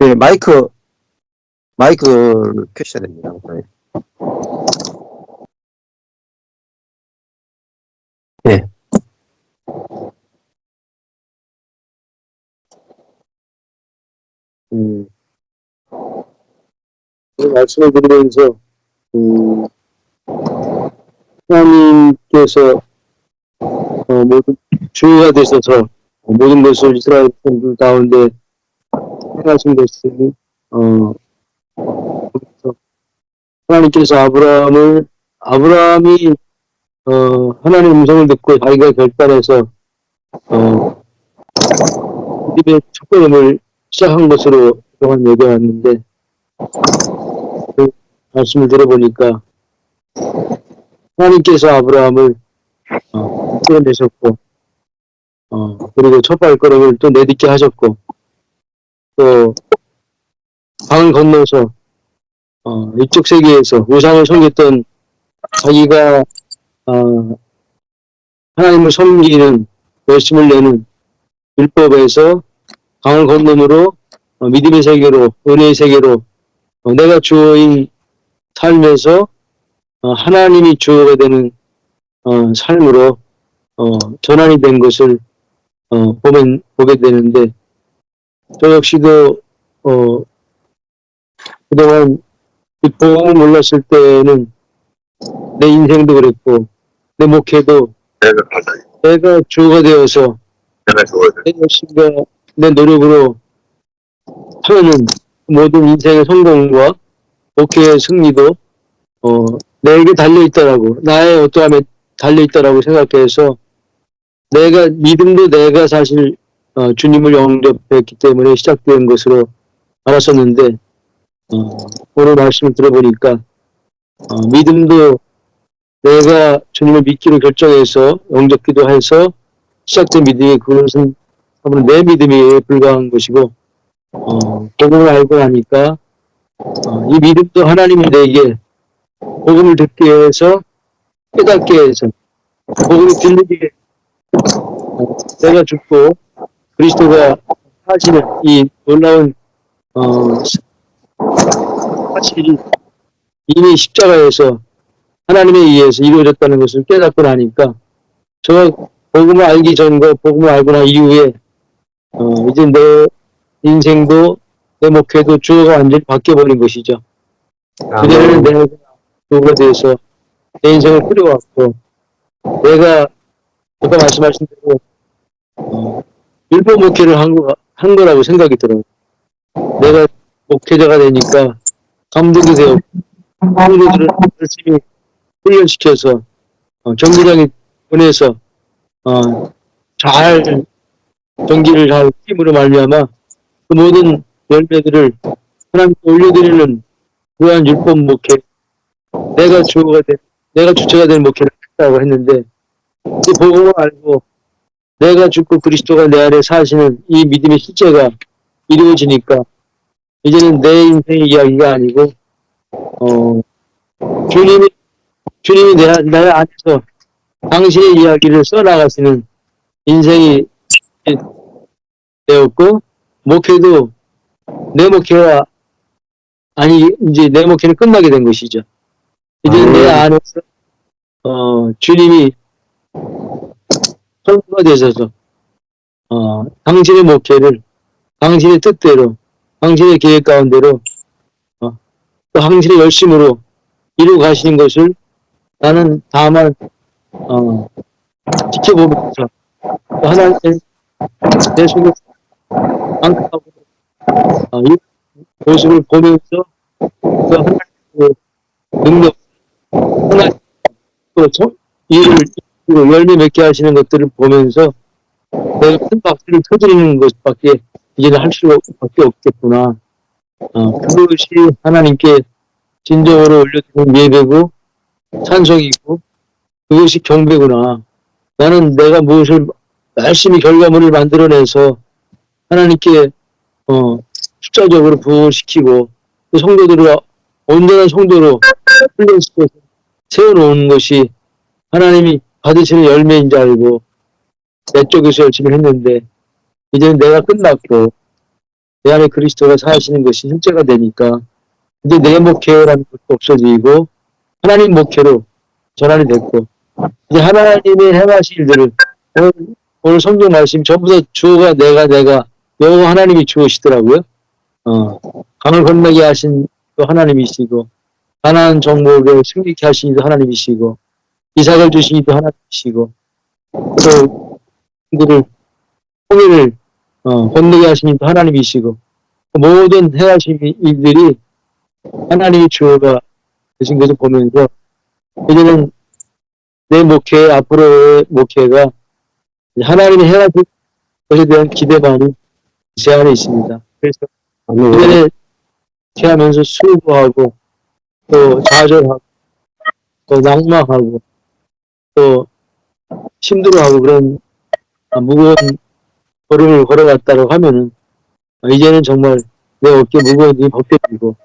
예, 마이크를 켜셔야 됩니다. 예. 말씀을 드리면서, 하나님께서, 모든 주가 되셔서, 모든 것을 이스라엘 백성들 가운데 행하신 것을, 하나님께서 아브라함이, 하나님의 음성을 듣고 자기가 결단해서, 믿음의 첫걸음을 시작한 것으로 그동안 얘기해왔는데, 그 말씀을 들어보니까, 하나님께서 아브라함을, 끌어내셨고, 그리고 첫 발걸음을 또 내딛게 하셨고, 또, 강을 건너서, 이쪽 세계에서 우상을 섬겼던 자기가, 하나님을 섬기는, 열심을 내는 율법에서 강을 건너므로, 믿음의 세계로, 은혜의 세계로, 내가 주어인 삶에서, 하나님이 주어가 되는, 삶으로, 전환이 된 것을, 보게 되는데, 저 역시도, 그동안 이 복음을 몰랐을 때는 내 인생도 그랬고, 내 목회도 내가 주가 되어서 내 열심과 내 노력으로 하면은 모든 인생의 성공과 목회의 승리도 내게 달려있다라고, 나의 어떠함에 달려있다라고 생각해서 내가 믿음도 내가 사실 주님을 영접했기 때문에 시작된 것으로 알았었는데 오늘 말씀을 들어보니까 믿음도 내가 주님을 믿기로 결정해서 영접기도 해서 시작된 믿음이 그것은 내 믿음이 불과한 것이고 복음을 알고 나니까 이 믿음도 하나님이 내게 복음을 듣게 해서 깨닫게 해서 복음을 들리게 내가 죽고 그리스도가 사실은 이 놀라운 사실이 이미 십자가에서 하나님에 의해서 이루어졌다는 것을 깨닫고 나니까 저 복음을 알기 전과 복음을 알고 난 이후에 이제 내 인생도 내 목회도 주어가 완전히 바뀌어버린 것이죠. 그전에는 내가 주어가 돼서 내 인생을 끌어왔고 내가 아까 말씀하신 대로 율법 목회를 한 거라고 생각이 들어요. 내가 목회자가 되니까 감독이 되었고 성도들을 열심히 훈련시켜서 경기장에 보내서 잘 경기를 잘 팀으로 말미암아 그 모든 열매들을 하나님께 올려드리는 그러한 율법 목회 내가 주체가 된 목회를 했다고 했는데 이 복음을 알고 내가 죽고 그리스도가 내 안에 사시는 이 믿음의 실제가 이루어지니까 이제는 내 인생의 이야기가 아니고 주님이 내 안에서 당신의 이야기를 써나가시는 인생이 되었고 목회도 내 목회가 아니 이제 내 목회는 끝나게 된 것이죠. 이제 내 안에서 주님이 선수가 되셔서 당신의 목회를 당신의 뜻대로 당신의 계획 가운데로 또 당신의 열심으로 이루어 가시는 것을 나는 다만 지켜보면서 하나님의 내 속에 안타하고 이 모습을 보면서 그 하나님의 능력 하나님 또 일을 열매 맺게 하시는 것들을 보면서 내가 큰 박수를 쳐드리는 것밖에 이제는 할 수밖에 없겠구나. 그것이 하나님께 진정으로 올려드리는 예배고 찬송이고 그것이 경배구나. 나는 내가 무엇을 열심히 결과물을 만들어내서 하나님께 숫자적으로 부흥시키고 그 성도들을 온전한 성도로 훈련시켜서 세워놓은 것이 하나님이 받으시는 열매인 줄 알고 내 쪽에서 열심히 했는데 이제는 내가 끝났고 내 안에 그리스도가 사시는 것이 실제가 되니까 이제 내 목회라는 것도 없어지고 하나님 목회로 전환이 됐고 이제 하나님의 행하실 일들을 오늘 성경 말씀 전부 다 주어가 내가 여호와 하나님이 주어시더라고요. 강을 건너게 하신 또 하나님이시고 가나안 정복을 승리케 하신 이도 하나님이시고 이삭을 주신 이도 하나님이시고 또 그들을 홍해를 건너게 하신 이도 하나님이시고 모든 행하신 일들이 하나님의 주어가 되신 것을 보면서 이제는 내 목회 앞으로의 목회가 하나님이 행하실 것에 대한 기대만이 제 안에 있습니다. 그래서 이전에 하면서 수고하고 또 좌절하고 또 낙망하고 또 힘들어하고 그런 무거운 걸음을 걸어갔다고 하면은 이제는 정말 내 어깨 무거운 일이 벗겨지고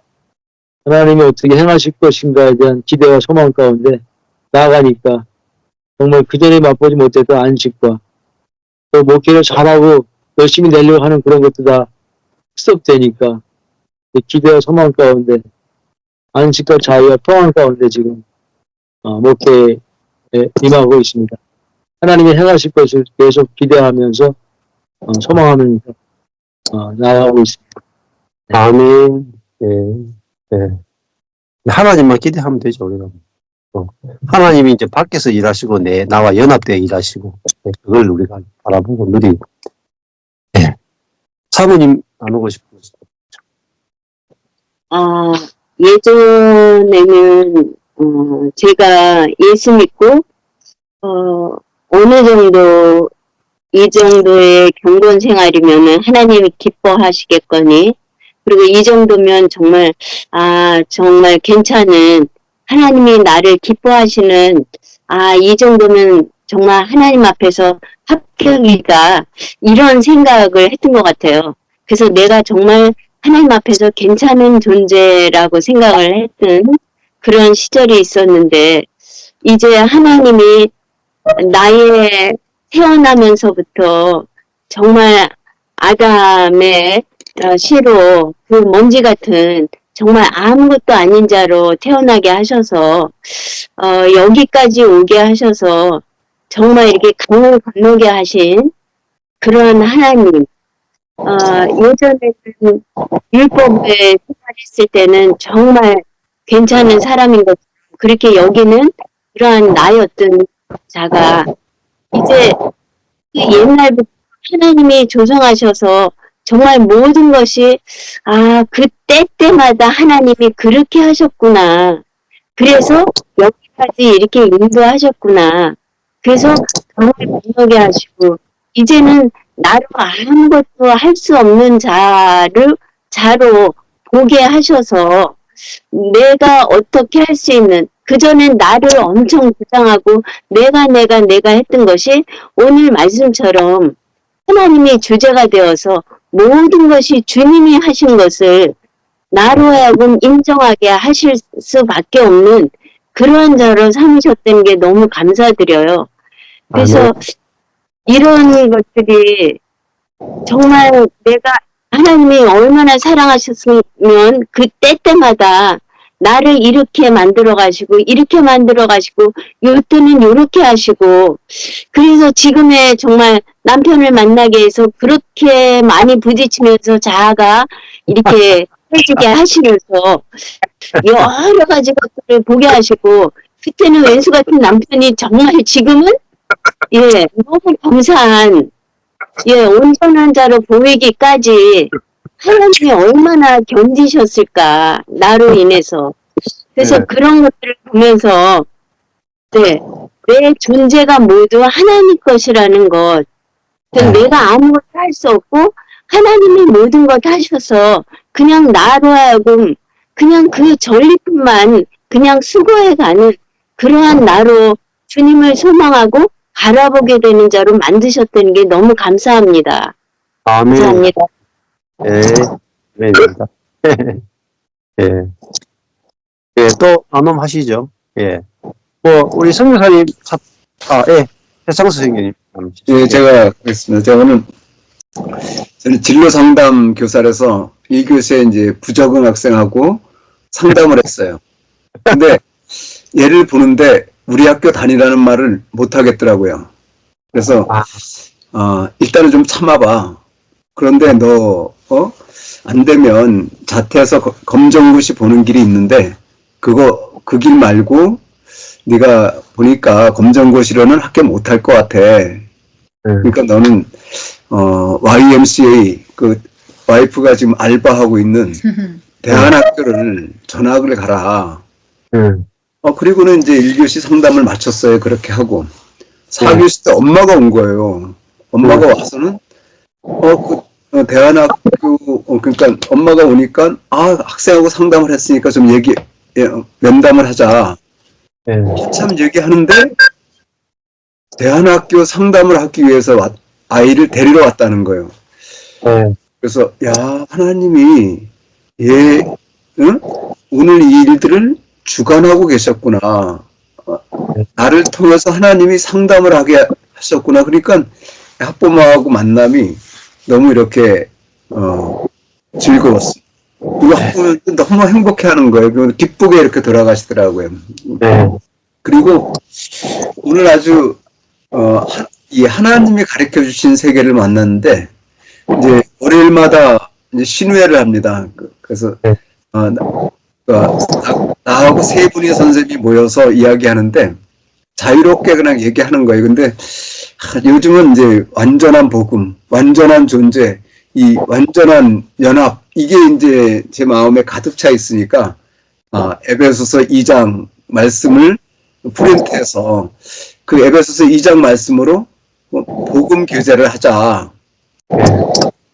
하나님이 어떻게 행하실 것인가에 대한 기대와 소망 가운데 나아가니까 정말 그전에 맛보지 못했던 안식과 또 목회를 잘하고 열심히 내려고 하는 그런 것도 다 스톱되니까 기대와 소망 가운데 안식과 자유와 평안 가운데 지금 목회에 임하고 있습니다. 하나님이 행하실 것을 계속 기대하면서 소망하면서 나아가고 있습니다. 아멘. 예. 예. 하나님만 기대하면 되죠, 우리가. 하나님이 이제 밖에서 일하시고, 나와 연합되어 일하시고, 그걸 우리가 바라보고 누리고. 예. 사모님 나누고 싶으세요? 예전에는, 제가 예수 믿고, 어느 정도, 이 정도의 경건 생활이면은 하나님이 기뻐하시겠거니, 그리고 이 정도면 정말, 정말 괜찮은, 하나님이 나를 기뻐하시는, 이 정도면 정말 하나님 앞에서 합격이다. 이런 생각을 했던 것 같아요. 그래서 내가 정말 하나님 앞에서 괜찮은 존재라고 생각을 했던 그런 시절이 있었는데, 이제 하나님이 나의 태어나면서부터 정말 아담의 씨로 그 먼지 같은 정말 아무것도 아닌 자로 태어나게 하셔서 여기까지 오게 하셔서 정말 이렇게 강을 건너게 하신 그런 하나님. 예전에는 율법에 생활했을 때는 정말 괜찮은 사람인 것 그렇게 여기는 그러한 나였던 자가 이제 옛날부터 하나님이 조성하셔서 정말 모든 것이 그 때때마다 하나님이 그렇게 하셨구나. 그래서 여기까지 이렇게 인도하셨구나. 그래서 강을 건너게 하시고 이제는 나로 아무것도 할 수 없는 자로 보게 하셔서 내가 어떻게 할 수 있는 그전엔 나를 엄청 주장하고 내가 했던 것이 오늘 말씀처럼 하나님이 주제가 되어서 모든 것이 주님이 하신 것을 나로 하여금 인정하게 하실 수밖에 없는 그러한 자로 삼으셨다는 게 너무 감사드려요. 그래서 이런 것들이 정말 내가 하나님이 얼마나 사랑하셨으면 그 때때마다 나를 이렇게 만들어 가시고 이렇게 만들어 가시고 요때는 요렇게 하시고 그래서 지금의 정말 남편을 만나게 해서 그렇게 많이 부딪히면서 자아가 이렇게 해지게 하시면서 여러 가지 것들을 보게 하시고 그때는 왼수 같은 남편이 정말 지금은 너무 감사한 온전한 자로 보이기까지 하나님이 얼마나 견디셨을까 나로 인해서 그래서 그런 것들을 보면서 내 존재가 모두 하나님 것이라는 것 내가 아무것도 할 수 없고 하나님이 모든 것 하셔서 그냥 나로 하여금 그냥 그 전리품만 그냥 수고해가는 그러한 나로 주님을 소망하고 바라보게 되는 자로 만드셨다는 게 너무 감사합니다. 아멘. 감사합니다. 아멘입니다. 또 나눔하시죠. 우리 성교사님, 해창수 선생님. 제가 했습니다. 제가 오늘 저는 진로 상담 교사라서 1교시에 이제 부적응 학생하고 상담을 했어요. 근데 얘를 보는데 우리 학교 다니라는 말을 못 하겠더라고요. 그래서 일단은 좀 참아봐. 그런데 너 안 되면 자퇴해서 검정고시 보는 길이 있는데 그 길 말고 네가 보니까 검정고시로는 합격 못할 것 같아. 그러니까 너는 YMCA 그 와이프가 지금 알바하고 있는 대안학교를 전학을 가라. 그리고는 이제 1교시 상담을 마쳤어요. 그렇게 하고 4교시 때 엄마가 온 거예요. 엄마가 와서는 대안학교 그러니까 엄마가 오니까 학생하고 상담을 했으니까 좀 면담을 하자. 한참 얘기하는데 대안학교 상담을 하기 위해서 아이를 데리러 왔다는 거예요. 그래서 야 하나님이 오늘 이 일들을 주관하고 계셨구나. 나를 통해서 하나님이 상담을 하게 하셨구나. 그러니까 학부모하고 만남이 너무 이렇게 즐거웠어요. 그리고 학부모는 너무 행복해하는 거예요. 기쁘게 이렇게 돌아가시더라고요. 그리고 오늘 아주 이 하나님이 가르쳐 주신 세계를 만났는데 이제 월요일마다 이제 신우회를 합니다. 그래서 나하고 세 분의 선생님이 모여서 이야기하는데 자유롭게 그냥 얘기하는 거예요. 근데 요즘은 이제 완전한 복음, 완전한 존재, 이 완전한 연합 이게 이제 제 마음에 가득 차 있으니까 에베소서 2장 말씀을 프린트해서 그 에베소서 2장 말씀으로 복음 교제를 하자.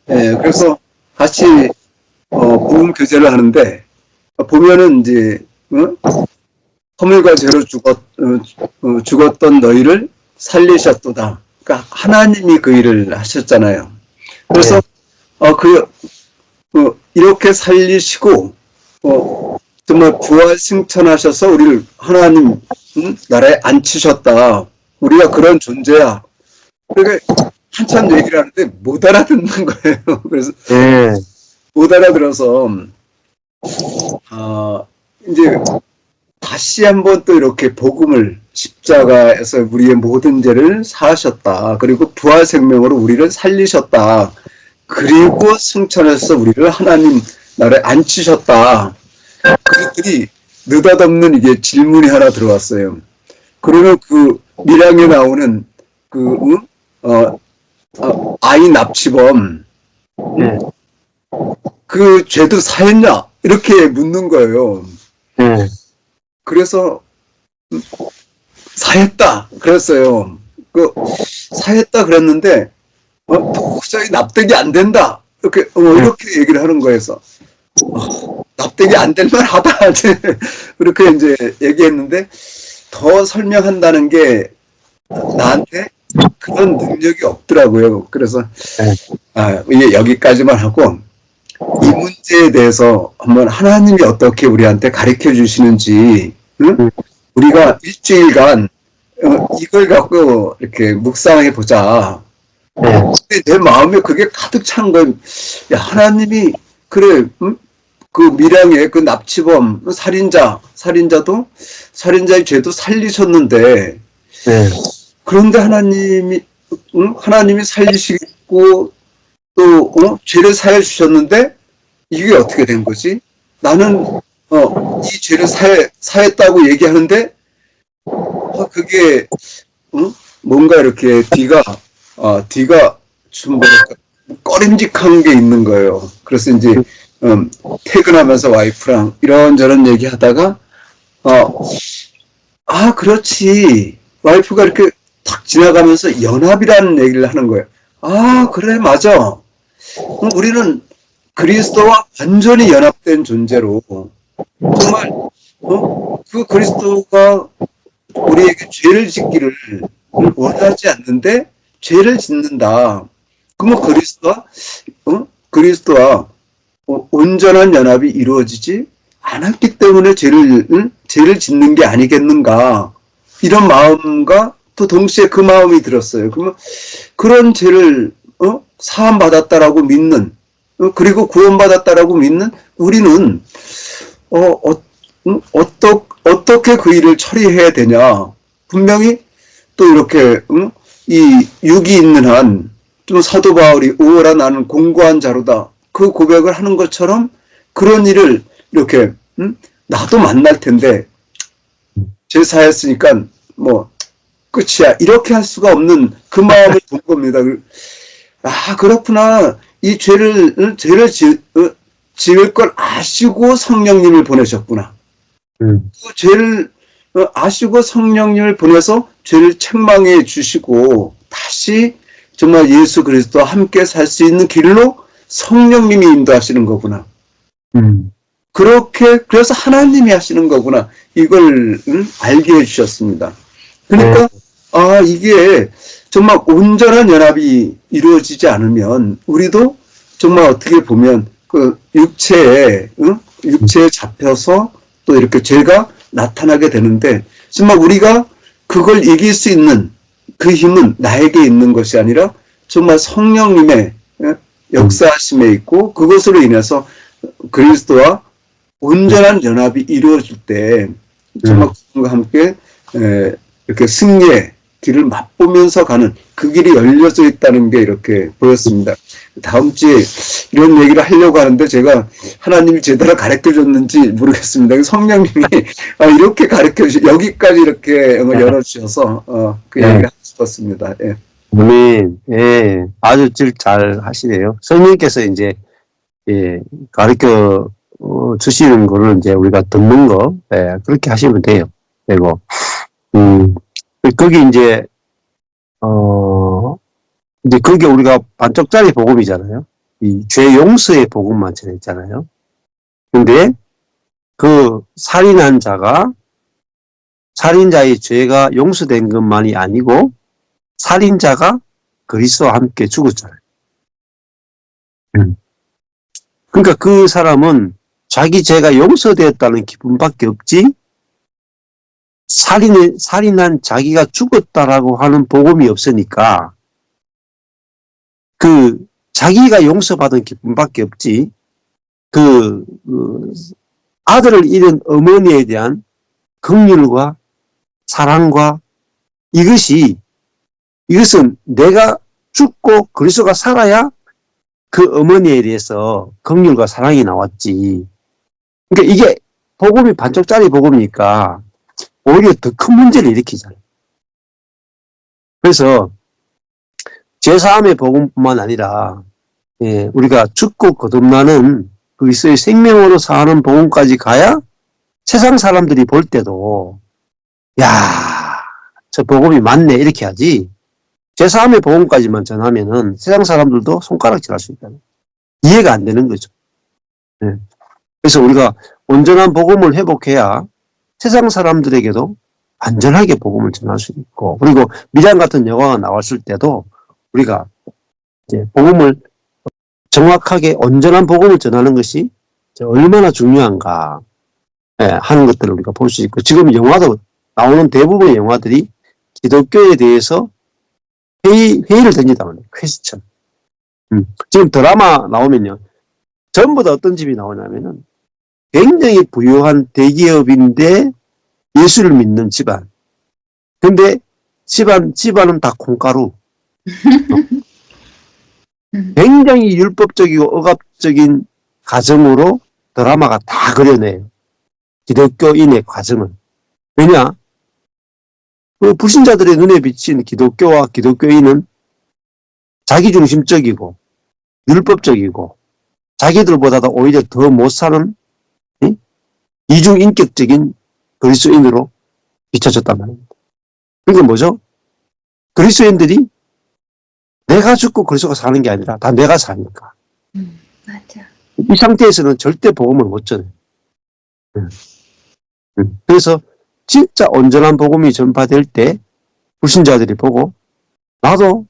그래서 같이 복음 교제를 하는데 보면은 이제 허물과 죄로 죽었던 너희를 살리셨도다. 그러니까 하나님이 그 일을 하셨잖아요. 그래서 이렇게 살리시고 정말 부활 승천하셔서 우리를 하나님 나라에 앉히셨다. 우리가 그런 존재야. 그러니까 한참 얘기를 하는데 못 알아듣는 거예요. 그래서 못 알아들어서 이제 다시 한번 또 이렇게 복음을 십자가에서 우리의 모든 죄를 사하셨다. 그리고 부활 생명으로 우리를 살리셨다. 그리고 승천해서 우리를 하나님 나라에 앉히셨다. 그들이 느닷없는 이게 질문이 하나 들어왔어요. 그러면 그 밀양에 나오는 아이 납치범 그 죄도 사했냐 이렇게 묻는 거예요. 그래서 사했다 그랬어요. 사했다 그랬는데 도저히 납득이 안 된다 이렇게 얘기를 하는 거에서 납득이 안 될 만하다 그렇게 이제 얘기했는데 더 설명한다는 게 나한테 그런 능력이 없더라고요. 그래서 이게 여기까지만 하고 이 문제에 대해서 한번 하나님이 어떻게 우리한테 가르쳐 주시는지 우리가 일주일간 이걸 갖고 이렇게 묵상해 보자. 근데 내 마음에 그게 가득 찬 건 하나님이 그래 그 밀양의 그 납치범 살인자도 살인자의 죄도 살리셨는데 그런데 하나님이 살리시고 또 죄를 사해 주셨는데 이게 어떻게 된 거지? 나는 이 죄를 사했다고 얘기하는데 그게 뭔가 이렇게 뒤가 좀 뭐랄까 꺼림직한 게 있는 거예요. 그래서 이제 퇴근하면서 와이프랑 이런저런 얘기하다가 그렇지. 와이프가 이렇게 탁 지나가면서 연합이라는 얘기를 하는 거예요. 그래 맞아. 우리는 그리스도와 완전히 연합된 존재로 정말 그 그리스도가 우리에게 죄를 짓기를 원하지 않는데 죄를 짓는다. 그러면 그리스도와 온전한 연합이 이루어지지 않았기 때문에 죄를 짓는 게 아니겠는가. 이런 마음과 또 동시에 그 마음이 들었어요. 그러면 그런 죄를 사함받았다라고 믿는, 그리고 구원받았다라고 믿는 우리는 어떻게 그 일을 처리해야 되냐. 분명히 또 이렇게 이 육이 있는 한 좀 사도 바울이 우월하 나는 공고한 자로다. 그 고백을 하는 것처럼 그런 일을 이렇게 나도 만날 텐데 제사했으니까 뭐 끝이야. 이렇게 할 수가 없는 그 마음을 본 겁니다. 아, 그렇구나. 이 죄를 지을 걸 아시고 성령님을 보내셨구나. 그 죄를 아시고 성령님을 보내서 죄를 책망해 주시고 다시 정말 예수 그리스도와 함께 살 수 있는 길로 성령님이 인도하시는 거구나. 그래서 하나님이 하시는 거구나. 이걸 알게 해주셨습니다. 그러니까 이게 정말 온전한 연합이 이루어지지 않으면 우리도 정말 어떻게 보면 그 육체에 잡혀서 또 이렇게 죄가 나타나게 되는데 정말 우리가 그걸 이길 수 있는 그 힘은 나에게 있는 것이 아니라 정말 성령님의 역사하심에 있고 그것으로 인해서 그리스도와 온전한 연합이 이루어질 때 정말 그분과 함께 이렇게 승리의 길을 맛보면서 가는 그 길이 열려져 있다는 게 이렇게 보였습니다. 다음 주에 이런 얘기를 하려고 하는데 제가 하나님이 제대로 가르쳐줬는지 모르겠습니다. 성령님이 이렇게 여기까지 이렇게 열어주셔서 그 얘기를 하고 싶었습니다. 예. 예, 아주 잘 하시네요. 성령께서 이제, 가르쳐 주시는 거를 이제 우리가 듣는 거, 그렇게 하시면 돼요. 그리고, 거기 이제 그게 우리가 반쪽짜리 복음이잖아요. 이 죄 용서의 복음만 전했잖아요. 근데 그 살인한 자가 살인자의 죄가 용서된 것만이 아니고 살인자가 그리스도와 함께 죽었잖아요. 그러니까 그 사람은 자기 죄가 용서되었다는 기쁨밖에 없지 살인한 자기가 죽었다라고 하는 복음이 없으니까 그 자기가 용서받은 기쁨밖에 없지 그 아들을 잃은 어머니에 대한 긍휼과 사랑과 이것은 내가 죽고 그리스도가 살아야 그 어머니에 대해서 긍휼과 사랑이 나왔지. 그러니까 이게 복음이 반쪽짜리 복음이니까 오히려 더 큰 문제를 일으키잖아요. 그래서 제사함의 복음뿐만 아니라 우리가 죽고 거듭나는 그리스도의 생명으로 사는 복음까지 가야 세상 사람들이 볼 때도 야, 저 복음이 맞네 이렇게 하지. 제사함의 복음까지만 전하면은 세상 사람들도 손가락질할 수 있다. 이해가 안 되는 거죠. 그래서 우리가 온전한 복음을 회복해야 세상 사람들에게도 안전하게 복음을 전할 수 있고, 그리고 미장 같은 영화가 나왔을 때도 우리가 이제 복음을 정확하게 온전한 복음을 전하는 것이 얼마나 중요한가 하는 것들을 우리가 볼 수 있고, 지금 영화도 나오는 대부분의 영화들이 기독교에 대해서 회의를 던지다 말이에요. 퀘스천. 지금 드라마 나오면요, 전부 다 어떤 집이 나오냐면은 굉장히 부유한 대기업인데 예수를 믿는 집안. 근데 집안은 다 콩가루. 굉장히 율법적이고 억압적인 가정으로 드라마가 다 그려내요. 기독교인의 과정을. 왜냐? 그 불신자들의 눈에 비친 기독교와 기독교인은 자기중심적이고 율법적이고 자기들보다도 오히려 더 못 사는 이중인격적인 그리스도인으로 비춰졌단 말입니다. 그러니까 뭐죠? 그리스도인들이 내가 죽고 그리스도가 사는 게 아니라 다 내가 사니까. 맞아. 이 상태에서는 절대 복음을 못 전해요. 그래서 진짜 온전한 복음이 전파될 때 불신자들이 보고 나도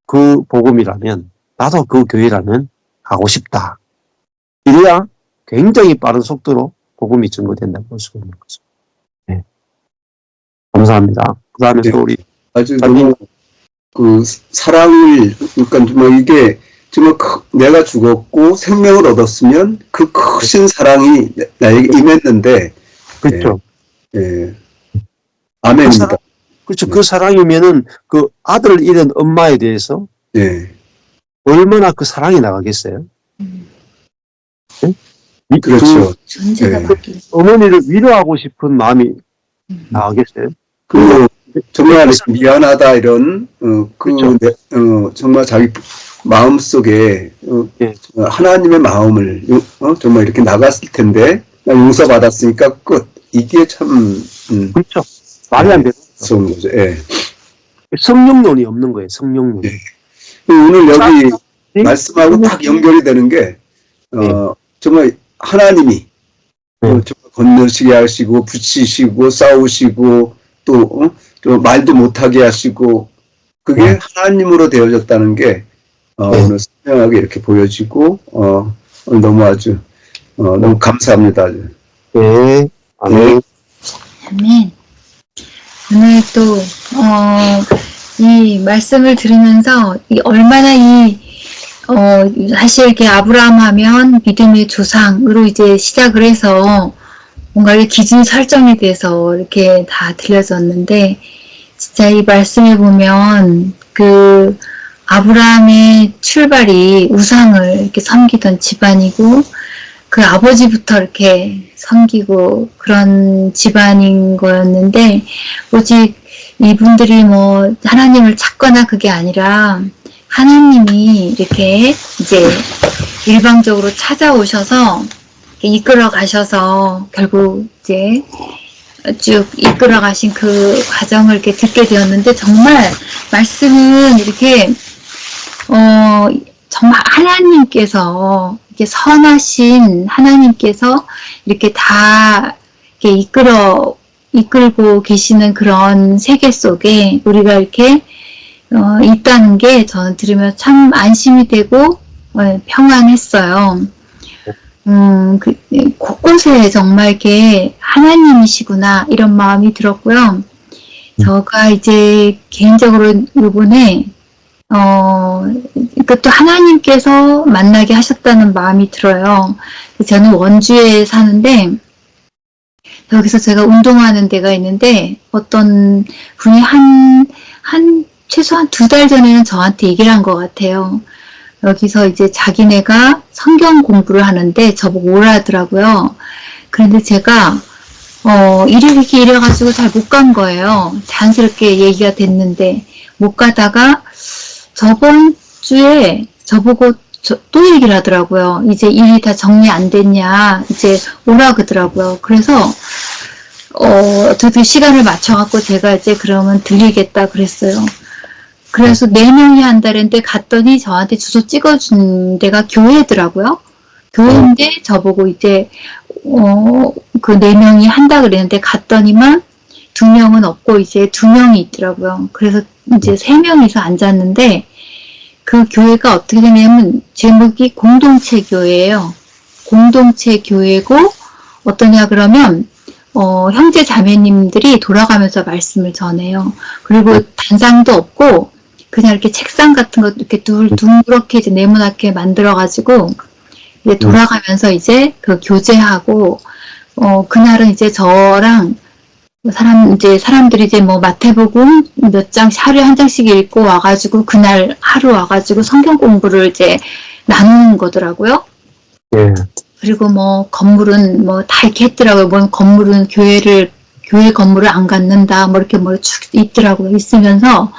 그 복음이라면, 나도 그 교회라면 가고 싶다. 이래야 굉장히 빠른 속도로 복음이 전거된다고 볼 수가 있는 거죠. 네. 감사합니다. 그 다음에 또 우리 아주 너무 그 사랑을, 그러니까 뭐 이게 정말 내가 죽었고 생명을 얻었으면 그 크신 사랑이 나에게 임했는데, 그렇죠. 예. 아멘입니다. 그렇죠. 그 사랑이면은 그 아들을 잃은 엄마에 대해서 예. 얼마나 그 사랑이 나가겠어요? 네? 그렇죠. 존재가 네. 바뀌는. 어머니를 위로하고 싶은 마음이 나가겠어요? 그 정말 미안하다 이런 그렇죠. 정말 자기 마음 속에 예. 하나님의 마음을 정말 이렇게 나갔을 텐데 나 용서받았으니까 끝. 이게 참 그렇죠. 말이 안 되는 거죠. 좋은 거죠. 예. 성령론이 없는 거예요. 성령론. 예. 오늘 여기 네? 말씀하고 딱 연결이 되는 게 정말 하나님이 정말 건너시게 하시고 붙이시고 싸우시고 또 좀 말도 못하게 하시고 그게 하나님으로 되어졌다는 게 오늘 선명하게 이렇게 보여지고 너무 아주 너무 감사합니다. 아주. 네. 아멘. 아멘. 오늘 또, 이 말씀을 들으면서, 얼마나 사실 이렇게 아브라함 하면 믿음의 조상으로 이제 시작을 해서, 뭔가 이 기준 설정에 대해서 이렇게 다 들려졌는데, 진짜 이 말씀에 보면, 아브라함의 출발이 우상을 이렇게 섬기던 집안이고, 그 아버지부터 이렇게 섬기고 그런 집안인 거였는데, 오직 이분들이 뭐 하나님을 찾거나 그게 아니라 하나님이 이렇게 이제 일방적으로 찾아오셔서 이끌어 가셔서 결국 이제 쭉 이끌어 가신 그 과정을 이렇게 듣게 되었는데, 정말 말씀은 이렇게 정말 하나님께서 이렇게 선하신 하나님께서 이렇게 다 이렇게 이끌고 계시는 그런 세계 속에 우리가 이렇게 있다는 게 저는 들으면 참 안심이 되고 평안했어요. 곳곳에 정말 이렇게 하나님이시구나 이런 마음이 들었고요. 제가 이제 개인적으로 이번에 또 하나님께서 만나게 하셨다는 마음이 들어요. 저는 원주에 사는데, 여기서 제가 운동하는 데가 있는데, 어떤 분이 최소한 2달 전에는 저한테 얘기를 한 것 같아요. 여기서 이제 자기네가 성경 공부를 하는데, 저보고 오라더라고요. 그런데 제가, 이래가지고 잘 못 간 거예요. 자연스럽게 얘기가 됐는데, 못 가다가, 저번 주에 저보고 또 얘기를 하더라고요. 이제 일이 다 정리 안 됐냐, 이제 오라 그러더라고요. 그래서 어떻게 시간을 맞춰갖고 제가 이제 그러면 들리겠다 그랬어요. 그래서 4명이 한다는데 갔더니 저한테 주소 찍어준 데가 교회더라고요. 교회인데 저보고 이제 그 4명이 한다 그랬는데 갔더니만 2명은 없고 이제 2명이 있더라고요. 그래서 이제 3명이서 앉았는데, 그 교회가 어떻게 되냐면 제목이 공동체 교회예요. 공동체 교회고 어떠냐 그러면 형제 자매님들이 돌아가면서 말씀을 전해요. 그리고 단상도 없고 그냥 이렇게 책상 같은 거 이렇게 둥그렇게 이제 네모나게 만들어 가지고 이제 돌아가면서 이제 그 교제하고 그날은 이제 저랑 사람들이 이제 뭐 마태복음 몇 장, 하루에 한 장씩 읽고 와가지고, 그날 하루 와가지고 성경 공부를 이제 나누는 거더라고요. 예. 그리고 뭐 건물은 뭐 다 이렇게 했더라고요. 뭐 건물은 교회 건물을 안 갖는다. 뭐 이렇게 뭐 쭉 있더라고요. 있으면서,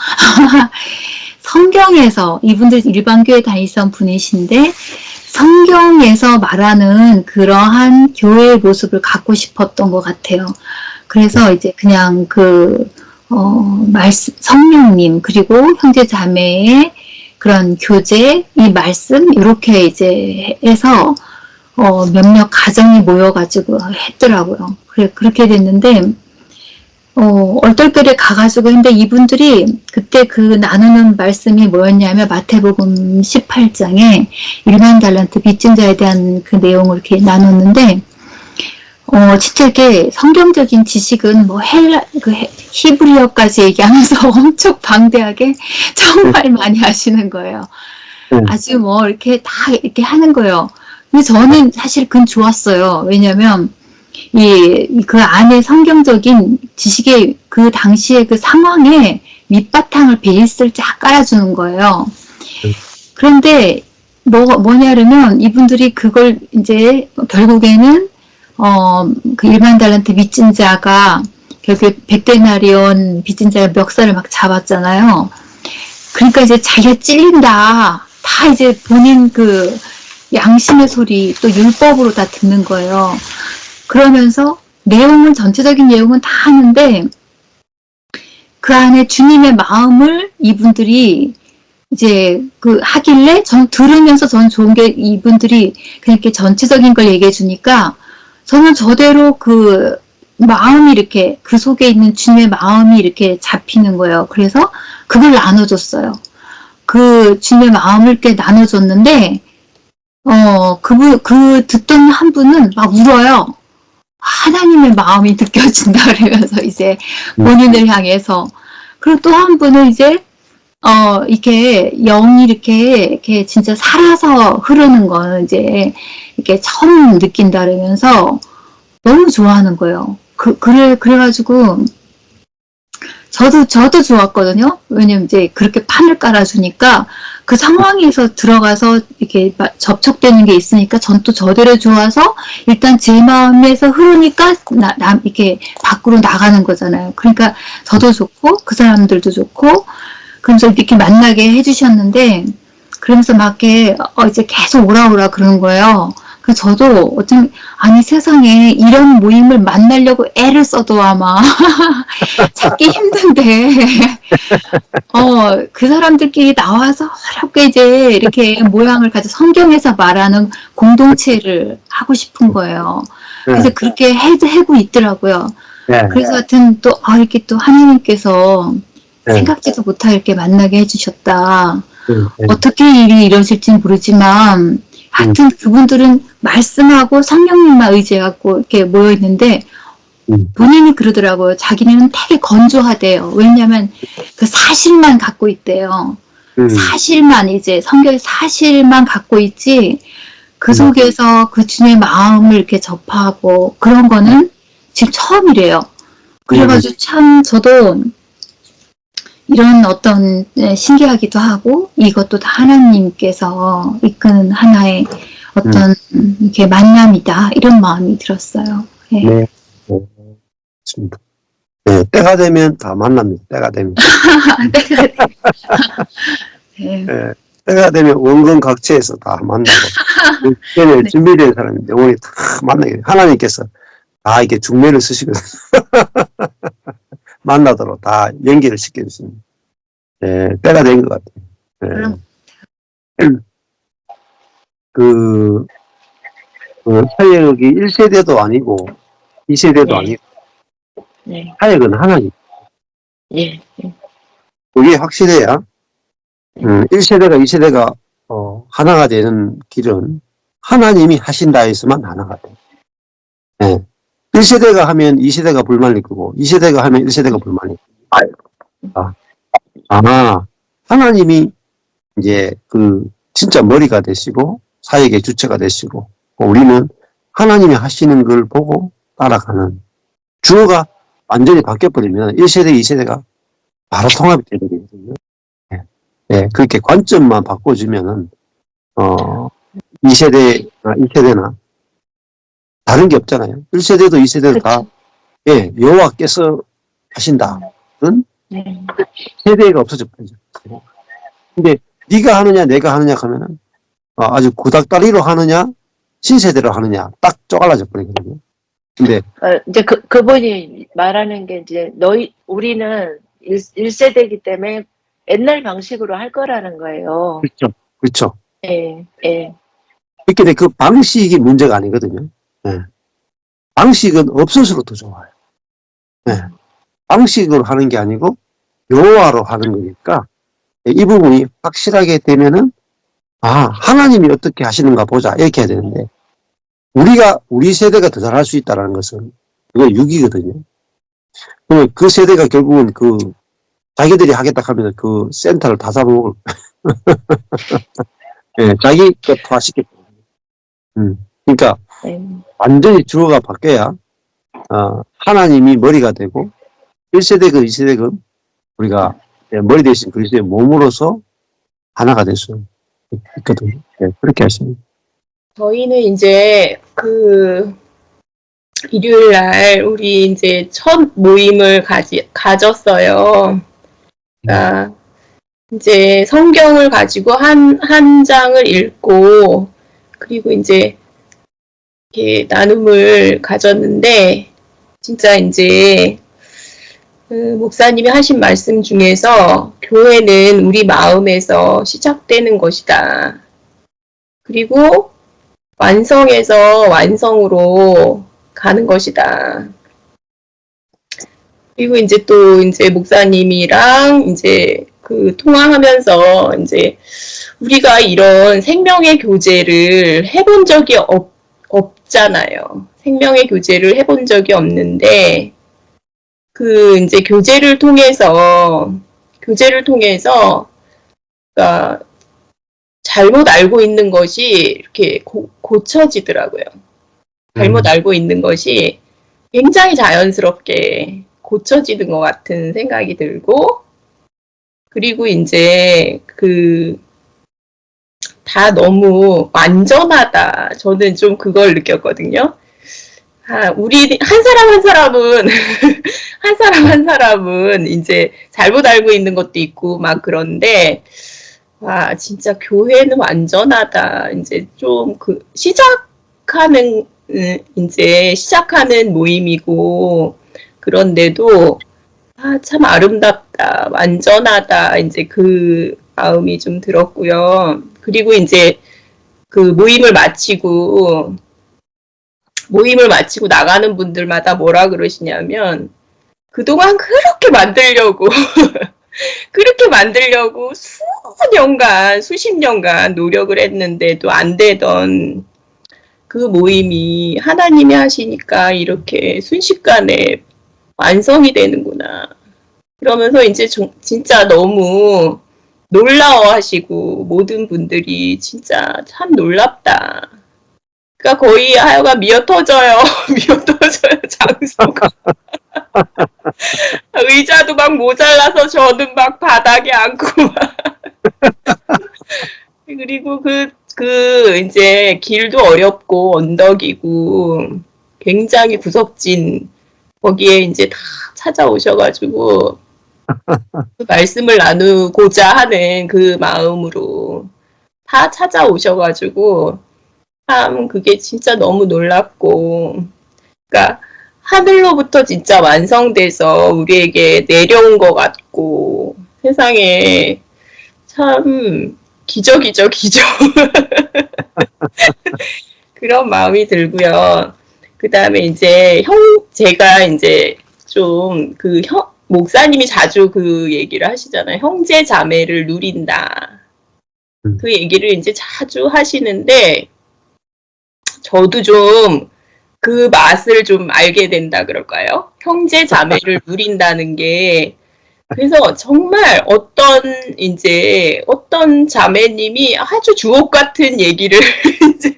성경에서, 이분들 일반교회 다니던 분이신데, 성경에서 말하는 그러한 교회의 모습을 갖고 싶었던 것 같아요. 그래서 이제 그냥 성령님, 그리고 형제 자매의 그런 교제, 이 말씀, 이렇게 이제 해서, 몇몇 가정이 모여가지고 했더라고요. 그렇게 됐는데, 얼떨결에 가가지고 했는데 이분들이 그때 그 나누는 말씀이 뭐였냐면 마태복음 18장에 1만 달란트 빚진 자에 대한 그 내용을 이렇게 나눴는데, 진짜 이렇게 성경적인 지식은 뭐 히브리어까지 얘기하면서 엄청 방대하게 정말 많이 하시는 거예요. 아주 뭐 이렇게 다 이렇게 하는 거예요. 근데 저는 사실 그건 좋았어요. 왜냐면 그 안에 성경적인 지식의 그 당시의 그 상황에 밑바탕을 베이스를 쫙 깔아주는 거예요. 그런데 뭐냐면 이분들이 그걸 이제 결국에는 그 일반 달란트 빚진 자가 결국에 100데나리온 빚진 자의 멱살을 막 잡았잖아요. 그러니까 이제 자기가 찔린다. 다 이제 본인 그 양심의 소리 또 율법으로 다 듣는 거예요. 그러면서 전체적인 내용은 다 하는데 그 안에 주님의 마음을 이분들이 이제 그 하길래 전 들으면서 전 좋은 게 이분들이 그냥 이렇게 전체적인 걸 얘기해 주니까 저는 저대로 그 마음이 이렇게 그 속에 있는 주님의 마음이 이렇게 잡히는 거예요. 그래서 그걸 나눠줬어요. 그 주님의 마음을 이렇게 나눠줬는데 그 듣던 한 분은 막 울어요. 하나님의 마음이 느껴진다 그러면서 이제 본인을 향해서. 그리고 또 한 분은 이제 이렇게 영이 이렇게 진짜 살아서 흐르는 거는 이제 이렇게 처음 느낀다 그러면서 너무 좋아하는 거예요. 그래가지고 저도 좋았거든요. 왜냐면 이제 그렇게 판을 깔아주니까 그 상황에서 들어가서 이렇게 접촉되는 게 있으니까 전 또 저대로 좋아서 일단 제 마음에서 흐르니까 이렇게 밖으로 나가는 거잖아요. 그러니까 저도 좋고 그 사람들도 좋고 그러면서 이렇게 만나게 해주셨는데 그러면서 막 이렇게 이제 계속 오라 그러는 거예요. 그래서 저도 아니 세상에 이런 모임을 만나려고 애를 써도 아마 찾기 힘든데 그 사람들끼리 나와서 어렵게 이제 이렇게 모양을 가지고 성경에서 말하는 공동체를 하고 싶은 거예요. 그래서 그렇게 하고 있더라고요. 그래서 하여튼 또 이렇게 또 하나님께서 생각지도 못하게 이렇게 만나게 해주셨다. 어떻게 일이 이루어질지는 모르지만 하여튼 그분들은 말씀하고 성령님만 의지해갖고 이렇게 모여있는데 본인이 그러더라고요. 자기는 되게 건조하대요. 왜냐하면 그 사실만 갖고 있대요. 사실만 이제 성경의 사실만 갖고 있지 그 속에서 그 주님의 마음을 이렇게 접하고 그런 거는 지금 처음이래요. 그래가지고 참 저도 이런 어떤 신기하기도 하고 이것도 다 하나님께서 이끄는 하나의 어떤 이렇게 만남이다 이런 마음이 들었어요. 네. 네. 맞습니다. 네, 때가 되면 다 만납니다. 때가 되면. 네. 네, 때가 되면 원근각체에서 다 만나고 그때는 네. 준비된 사람이 영원히 다 만나게 하나님께서 다 이게 중매를 쓰시거든요. 만나도록 다 연결을 시켜주십니다. 네, 때가 된 것 같아요. 네. 그 사역이 1세대도 아니고 2세대도 아니고 사역은 하나님. 그게 확실해야 1세대가 2세대가 하나가 되는 길은 하나님이 하신다 해서만 하나가 돼요. 네. 1세대가 하면 2세대가 불만일 거고 2세대가 하면 1세대가 불만일 거고 하나님이 이제 진짜 머리가 되시고 사역의 주체가 되시고 우리는 하나님이 하시는 걸 보고 따라가는 주어가 완전히 바뀌어버리면 1세대, 2세대가 바로 통합이 되거든요. 네, 그렇게 관점만 바꿔주면은 2세대나 다른 게 없잖아요. 1세대도 2세대도 다 여호와께서 하신다는 세대가 없어져 버리죠. 근데 네가 하느냐 내가 하느냐 하면은 아주 구닥다리로 하느냐 신세대로 하느냐 딱 쪼갈라져 버리거든요. 근데 이제 그분이 말하는 게 이제 우리는 1세대이기 때문에 옛날 방식으로 할 거라는 거예요. 그렇죠. 예. 근데 그 방식이 문제가 아니거든요. 네. 방식은 없을수록 더 좋아요. 네. 방식으로 하는 게 아니고 여호와로 하는 거니까 이 부분이 확실하게 되면은 하나님이 어떻게 하시는가 보자 이렇게 해야 되는데 우리 세대가 더 잘할 수 있다는 것은 그거 유기거든요. 그러면 그 세대가 결국은 자기들이 하겠다 하면서 그 센터를 다 잡아먹을 예, 자기 것화 시켰거든요. 그러니까 네. 완전히 주어가 바뀌어야 하나님이 머리가 되고 1세대건 2세대건 우리가 머리 대신 그리스도의 몸으로서 하나가 될 수 있거든요. 네, 그렇게 하십니다. 저희는 이제 일요일 날 우리 이제 첫 모임을 가졌어요. 그러니까 이제 성경을 가지고 한 장을 읽고 그리고 이제 이렇게 나눔을 가졌는데 진짜 이제 목사님이 하신 말씀 중에서 교회는 우리 마음에서 시작되는 것이다. 그리고 완성에서 완성으로 가는 것이다. 그리고 이제 또 이제 목사님이랑 이제 통화하면서 이제 우리가 이런 생명의 교제를 해본 적이 없잖아요. 생명의 교제를 해본 적이 없는데 이제 교제를 통해서 그러니까 잘못 알고 있는 것이 이렇게 고쳐지더라고요. 잘못 알고 있는 것이 굉장히 자연스럽게 고쳐지는 것 같은 생각이 들고, 그리고 이제 다 너무 완전하다. 저는 좀 그걸 느꼈거든요. 우리 한 사람 한 사람은 한 사람은 이제 잘못 알고 있는 것도 있고 막 그런데 와 진짜 교회는 완전하다. 이제 좀 시작하는 모임이고 그런데도 참 아름답다, 완전하다. 이제 그 마음이 좀 들었고요. 그리고 이제 모임을 마치고 나가는 분들마다 뭐라 그러시냐면 그동안 그렇게 만들려고 수십 년간 노력을 했는데도 안 되던 그 모임이 하나님이 하시니까 이렇게 순식간에 완성이 되는구나. 그러면서 이제 진짜 너무 놀라워하시고 모든 분들이 진짜 참 놀랍다. 그러니까 거의 하여간 미어터져요. 장소가. 의자도 막 모자라서 저는 막 바닥에 앉고 막. 그리고 이제 길도 어렵고 언덕이고 굉장히 구석진 거기에 이제 다 찾아오셔가지고 말씀을 나누고자 하는 그 마음으로 다 찾아오셔가지고 참 그게 진짜 너무 놀랍고, 그러니까 하늘로부터 진짜 완성돼서 우리에게 내려온 것 같고 세상에 참 기적이죠, 기적. 그런 마음이 들고요. 그 다음에 이제 제가 이제 좀 목사님이 자주 그 얘기를 하시잖아요. 형제 자매를 누린다. 그 얘기를 이제 자주 하시는데 저도 좀 그 맛을 좀 알게 된다 그럴까요? 형제 자매를 누린다는 게. 그래서 정말 어떤 자매님이 아주 주옥 같은 얘기를 이제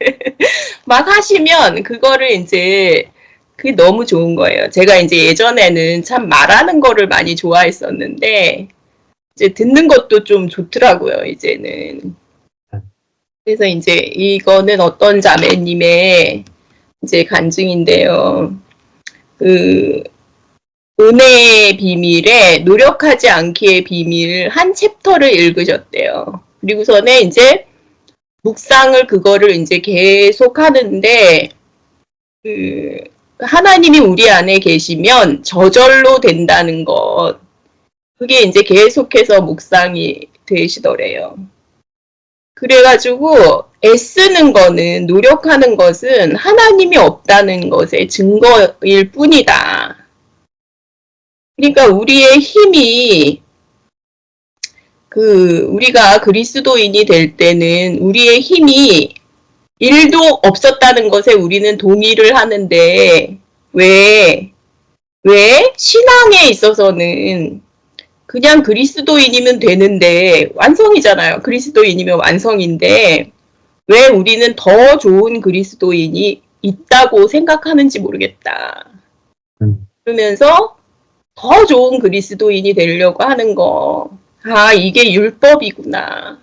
막 하시면 그거를 이제 그게 너무 좋은 거예요. 제가 이제 예전에는 참 말하는 거를 많이 좋아했었는데 이제 듣는 것도 좀 좋더라고요, 이제는. 그래서 이제 이거는 어떤 자매님의 이제 간증인데요. 은혜의 비밀에 노력하지 않기의 비밀 한 챕터를 읽으셨대요. 그리고서는 이제 묵상을 그거를 이제 계속 하는데 하나님이 우리 안에 계시면 저절로 된다는 것, 그게 이제 계속해서 묵상이 되시더래요. 그래가지고 애쓰는 거는, 노력하는 것은 하나님이 없다는 것의 증거일 뿐이다. 그러니까 우리의 힘이 우리가 그리스도인이 될 때는 우리의 힘이 일도 없었다는 것에 우리는 동의를 하는데 왜 신앙에 있어서는 그냥 그리스도인이면 되는데 완성이잖아요. 그리스도인이면 완성인데 왜 우리는 더 좋은 그리스도인이 있다고 생각하는지 모르겠다. 그러면서 더 좋은 그리스도인이 되려고 하는 거. 아, 이게 율법이구나.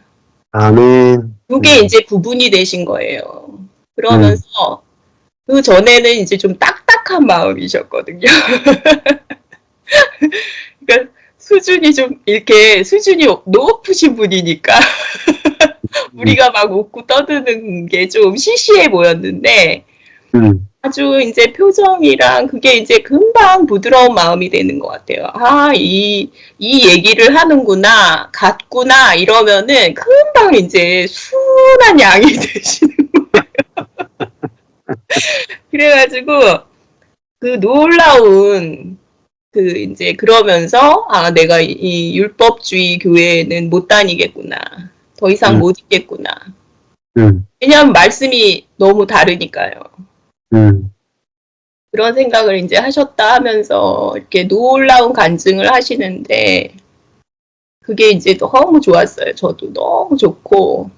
아멘. 그게 이제 구분이 되신 거예요. 그러면서 그 전에는 이제 좀 딱딱한 마음이셨거든요. 그러니까 수준이 좀 이렇게 수준이 높으신 분이니까 우리가 막 웃고 떠드는 게 좀 시시해 보였는데 아주 이제 표정이랑 그게 이제 금방 부드러운 마음이 되는 것 같아요. 아, 이 얘기를 하는구나, 같구나, 이러면은 금방 이제 순한 양이 되시는 거예요. 그래가지고, 그 놀라운, 그 이제 그러면서, 아, 내가 이 율법주의 교회는 못 다니겠구나. 더 이상 못 있겠구나. 왜냐하면 말씀이 너무 다르니까요. 그런 생각을 이제 하셨다 하면서 이렇게 놀라운 간증을 하시는데 그게 이제 너무 좋았어요. 저도 너무 좋고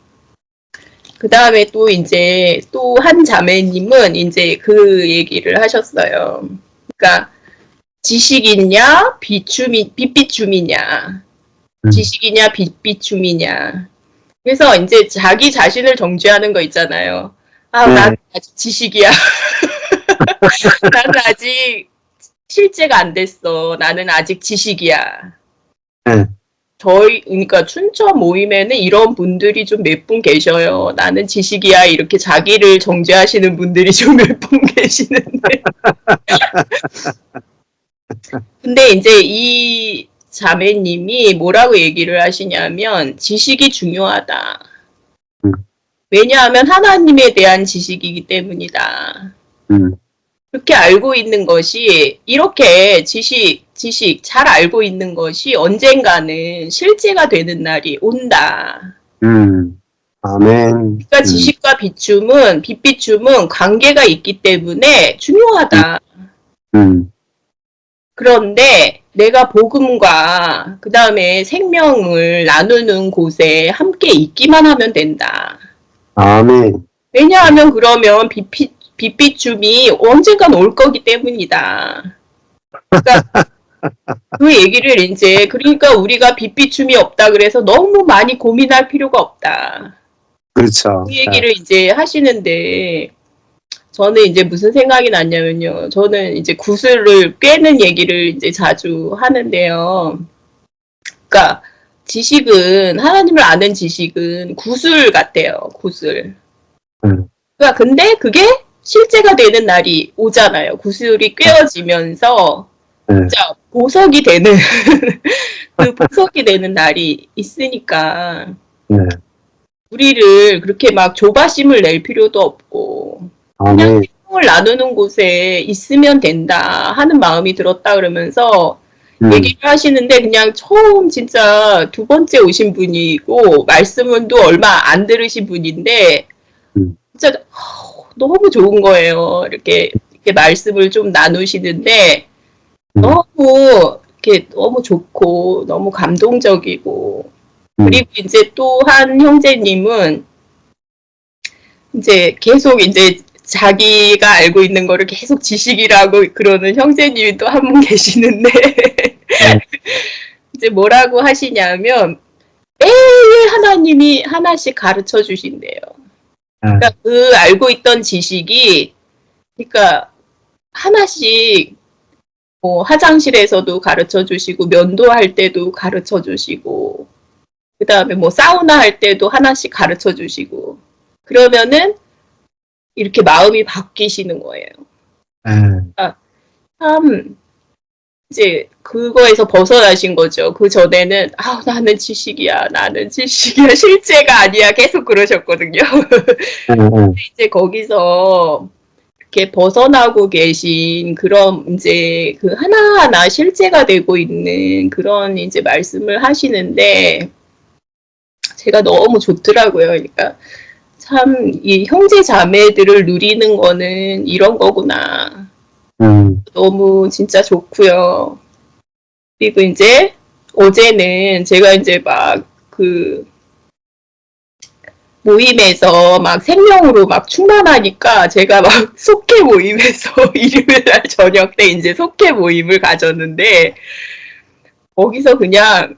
그 다음에 또 이제 또 한 자매님은 이제 그 얘기를 하셨어요. 그러니까 지식이냐 빛비춤이냐 지식이냐 빛비춤이냐 그래서 이제 자기 자신을 정죄하는 거 있잖아요. 아, 나는 아직 지식이야. 나는 아직 실제가 안 됐어. 나는 아직 지식이야. 그러니까 춘천 모임에는 이런 분들이 좀 몇 분 계셔요. 나는 지식이야. 이렇게 자기를 정죄하시는 분들이 좀 몇 분 계시는데. 근데 이제 이 자매님이 뭐라고 얘기를 하시냐면, 지식이 중요하다. 왜냐하면 하나님에 대한 지식이기 때문이다. 그렇게 알고 있는 것이 이렇게 지식 잘 알고 있는 것이 언젠가는 실제가 되는 날이 온다. 아멘. 그러니까 지식과 빛비춤은 관계가 있기 때문에 중요하다. 그런데 내가 복음과 그 다음에 생명을 나누는 곳에 함께 있기만 하면 된다. 아멘. 왜냐하면 그러면 빛비춤이 언젠간 올 거기 때문이다. 그러니까 그 얘기를 이제 그러니까 우리가 빛비춤이 없다 그래서 너무 많이 고민할 필요가 없다. 그렇죠. 그 얘기를 이제 하시는데 저는 이제 무슨 생각이 났냐면요. 저는 이제 구슬을 꿰는 얘기를 이제 자주 하는데요. 그러니까 지식은 하나님을 아는 지식은 구슬 같아요. 구슬. 그러니까 근데 그게 실제가 되는 날이 오잖아요. 구슬이 꿰어지면서 진짜 보석이 되는 그 보석이 되는 날이 있으니까 우리를 그렇게 막 조바심을 낼 필요도 없고 그냥 생명을 나누는 곳에 있으면 된다 하는 마음이 들었다 그러면서 얘기를 하시는데 그냥 처음 진짜 두 번째 오신 분이고 말씀은 또 얼마 안 들으신 분인데 진짜 너무 좋은 거예요. 이렇게 말씀을 좀 나누시는데 너무 이렇게 너무 좋고 너무 감동적이고 그리고 이제 또 한 형제님은 이제 계속 이제 자기가 알고 있는 거를 계속 지식이라고 그러는 형제님이 또 한 분 계시는데 이제 뭐라고 하시냐면 매일 하나님이 하나씩 가르쳐 주신대요. 그러니까 그 알고 있던 지식이 그러니까 하나씩 뭐 화장실에서도 가르쳐 주시고 면도할 때도 가르쳐 주시고 그 다음에 뭐 사우나 할 때도 하나씩 가르쳐 주시고 그러면은 이렇게 마음이 바뀌시는 거예요. 그러니까 참 이제 그거에서 벗어나신 거죠. 그 전에는 나는 지식이야 실제가 아니야 계속 그러셨거든요. 이제 거기서 이렇게 벗어나고 계신 그런 이제 그 하나하나 실제가 되고 있는 그런 이제 말씀을 하시는데 제가 너무 좋더라고요. 그러니까 참, 이 형제 자매들을 누리는 거는 이런 거구나. 너무 진짜 좋고요. 그리고 이제 어제는 제가 이제 막 그 모임에서 막 생명으로 막 충만하니까 제가 막 속회 모임에서 일요일 날 저녁 때 이제 속회 모임을 가졌는데 거기서 그냥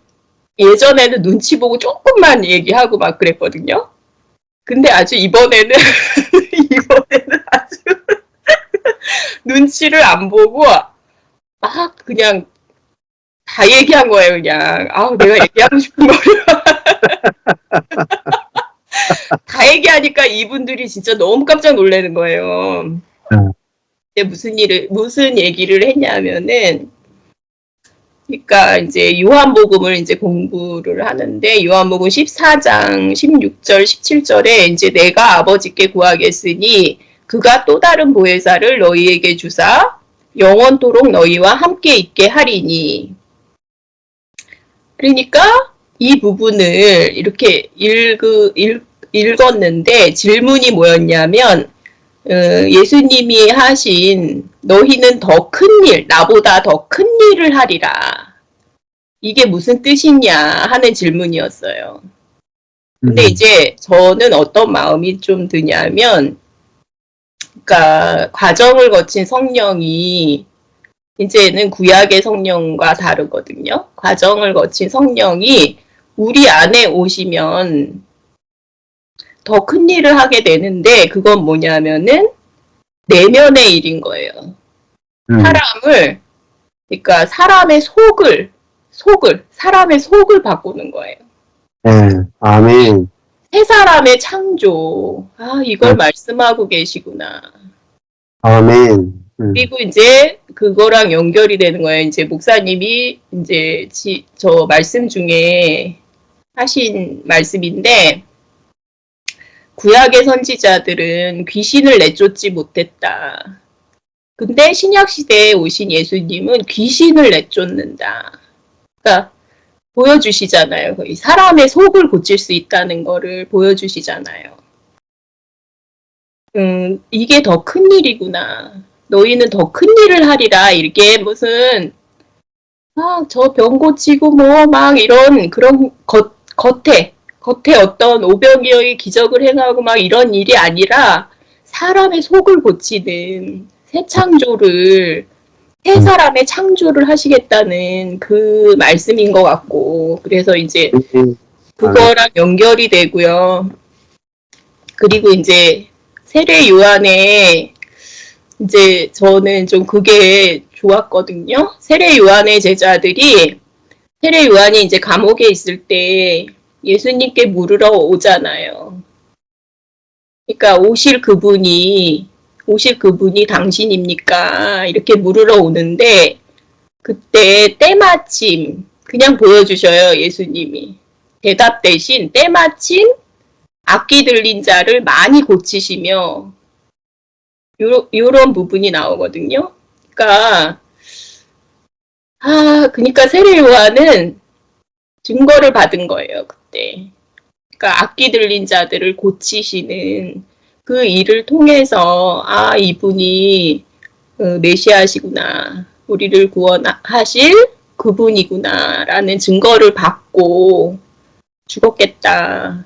예전에는 눈치 보고 조금만 얘기하고 막 그랬거든요. 근데 아주 이번에는 아주 눈치를 안 보고 막 그냥 다 얘기한 거예요, 그냥. 아우, 내가 얘기하고 싶은 거를. 다 얘기하니까 이분들이 진짜 너무 깜짝 놀라는 거예요. 근데 무슨 얘기를 했냐면은, 그러니까 이제 요한복음을 이제 공부를 하는데, 요한복음 14장 16절, 17절에 이제 내가 아버지께 구하겠으니, 그가 또 다른 보혜사를 너희에게 주사, 영원토록 너희와 함께 있게 하리니. 그러니까 이 부분을 이렇게 읽었는데 질문이 뭐였냐면 예수님이 하신 너희는 더 큰 일, 나보다 더 큰 일을 하리라. 이게 무슨 뜻이냐 하는 질문이었어요. 근데 이제 저는 어떤 마음이 좀 드냐면 그러니까 과정을 거친 성령이 이제는 구약의 성령과 다르거든요. 과정을 거친 성령이 우리 안에 오시면 더 큰 일을 하게 되는데 그건 뭐냐면은 내면의 일인 거예요. 사람을 그러니까 사람의 사람의 속을 바꾸는 거예요. 네, 아멘. 새 사람의 창조. 아, 이걸 말씀하고 계시구나. 아멘. 그리고 이제 그거랑 연결이 되는 거예요. 이제 목사님이 이제 저 말씀 중에 하신 말씀인데 구약의 선지자들은 귀신을 내쫓지 못했다. 근데 신약 시대에 오신 예수님은 귀신을 내쫓는다. 그러니까 보여주시잖아요. 거의 사람의 속을 고칠 수 있다는 거를 보여주시잖아요. 이게 더 큰 일이구나. 너희는 더 큰 일을 하리라. 이게 무슨 저 병 고치고 뭐 막 이런 그런 겉에 어떤 오병이어의 기적을 행하고 막 이런 일이 아니라 사람의 속을 고치는 새 창조를 새 사람의 창조를 하시겠다는 그 말씀인 것 같고 그래서 이제 그거랑 연결이 되고요. 그리고 이제 세례 요한에 이제 저는 좀 그게 좋았거든요. 세례 요한의 제자들이 세례 요한이 이제 감옥에 있을 때 예수님께 물으러 오잖아요. 그러니까 오실 그분이 당신입니까? 이렇게 물으러 오는데 그때 때마침 그냥 보여주셔요. 예수님이. 대답 대신 때마침 악기 들린 자를 많이 고치시며 요런 부분이 나오거든요. 그러니까 세례 요한은 증거를 받은 거예요. 그때. 그러니까 악기 들린 자들을 고치시는 그 일을 통해서 이분이 메시아시구나. 우리를 구원하실 그분이구나. 라는 증거를 받고 죽었겠다.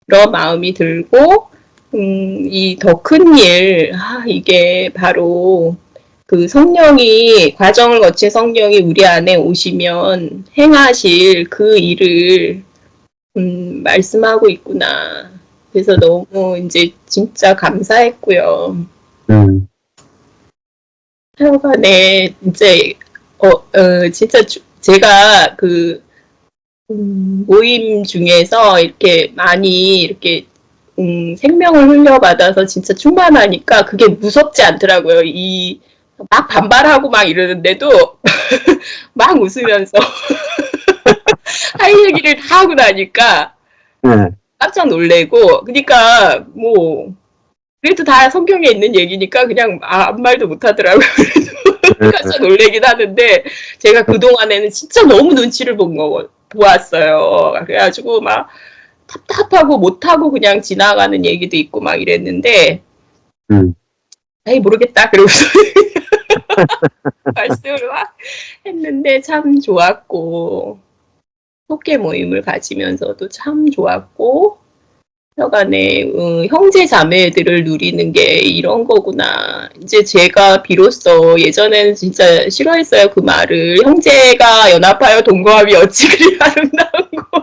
그런 마음이 들고 이 더 큰 일, 이게 바로 그 성령이 과정을 거친 성령이 우리 안에 오시면 행하실 그 일을 말씀하고 있구나. 그래서 너무 이제 진짜 감사했고요. 하여간에 이제 진짜 제가 그 모임 중에서 이렇게 많이 이렇게 생명을 흘려받아서 진짜 충만하니까 그게 무섭지 않더라고요. 막 반발하고 막 이러는데도 막 웃으면서 할 얘기를 다 하고 나니까 깜짝 놀래고 그러니까 뭐 그래도 다 성경에 있는 얘기니까 그냥 아무 말도 못 하더라고요. 깜짝 놀래긴 하는데 제가 그동안에는 진짜 너무 눈치를 보았어요. 그래가지고 막 답답하고 못하고 그냥 지나가는 얘기도 있고 막 이랬는데 에이 모르겠다 그러고서 말씀을 막 했는데 참 좋았고 속계 모임을 가지면서도 참 좋았고 여간에 형제 자매들을 누리는 게 이런 거구나. 이제 제가 비로소 예전에는 진짜 싫어했어요. 그 말을. 형제가 연합하여 동거함이 어찌 그리 아름다운 거.